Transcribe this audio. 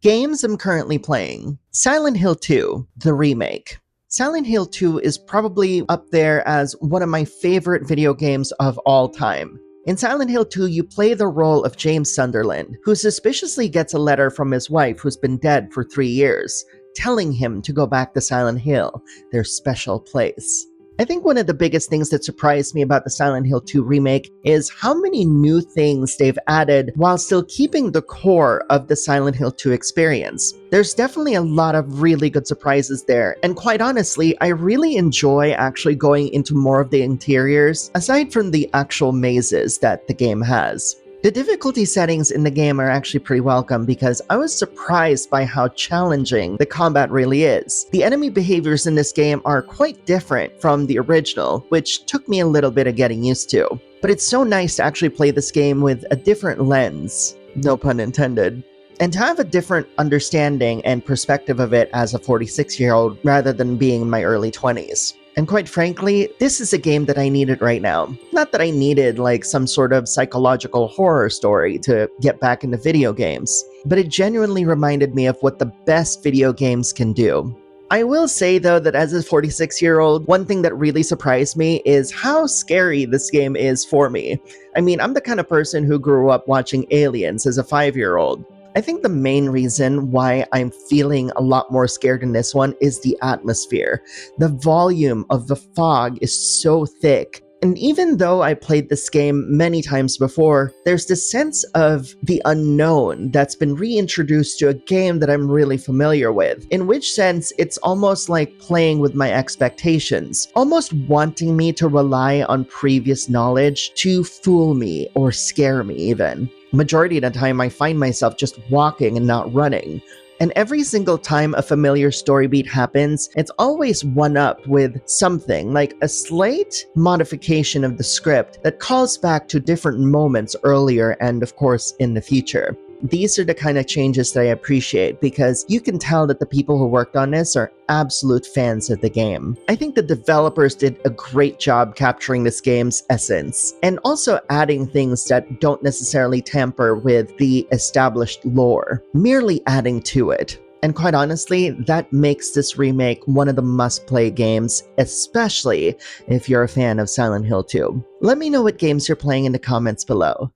Games I'm currently playing. Silent Hill 2, the remake. Silent Hill 2 is probably up there as one of my favorite video games of all time. In Silent Hill 2, you play the role of James Sunderland, who suspiciously gets a letter from his wife who's been dead for 3 years, telling him to go back to Silent Hill, their special place. I think one of the biggest things that surprised me about the Silent Hill 2 remake is how many new things they've added while still keeping the core of the Silent Hill 2 experience. There's definitely a lot of really good surprises there, and quite honestly, I really enjoy actually going into more of the interiors, aside from the actual mazes that the game has. The difficulty settings in the game are actually pretty welcome because I was surprised by how challenging the combat really is. The enemy behaviors in this game are quite different from the original, which took me a little bit of getting used to. But it's so nice to actually play this game with a different lens, no pun intended, and to have a different understanding and perspective of it as a 46-year-old rather than being in my early 20s. And quite frankly, this is a game that I needed right now. Not that I needed like some sort of psychological horror story to get back into video games, but it genuinely reminded me of what the best video games can do. I will say though that as a 46-year-old, one thing that really surprised me is how scary this game is for me. I mean, I'm the kind of person who grew up watching Aliens as a 5-year-old. I think the main reason why I'm feeling a lot more scared in this one is the atmosphere. The volume of the fog is so thick. And even though I played this game many times before, there's this sense of the unknown that's been reintroduced to a game that I'm really familiar with. In which sense, it's almost like playing with my expectations, almost wanting me to rely on previous knowledge to fool me or scare me even. Majority of the time, I find myself just walking and not running. And every single time a familiar story beat happens, it's always one up with something, like a slight modification of the script that calls back to different moments earlier and, of course, in the future. These are the kind of changes that I appreciate because you can tell that the people who worked on this are absolute fans of the game. I think the developers did a great job capturing this game's essence and also adding things that don't necessarily tamper with the established lore, merely adding to it. And quite honestly, that makes this remake one of the must-play games, especially if you're a fan of Silent Hill 2. Let me know what games you're playing in the comments below.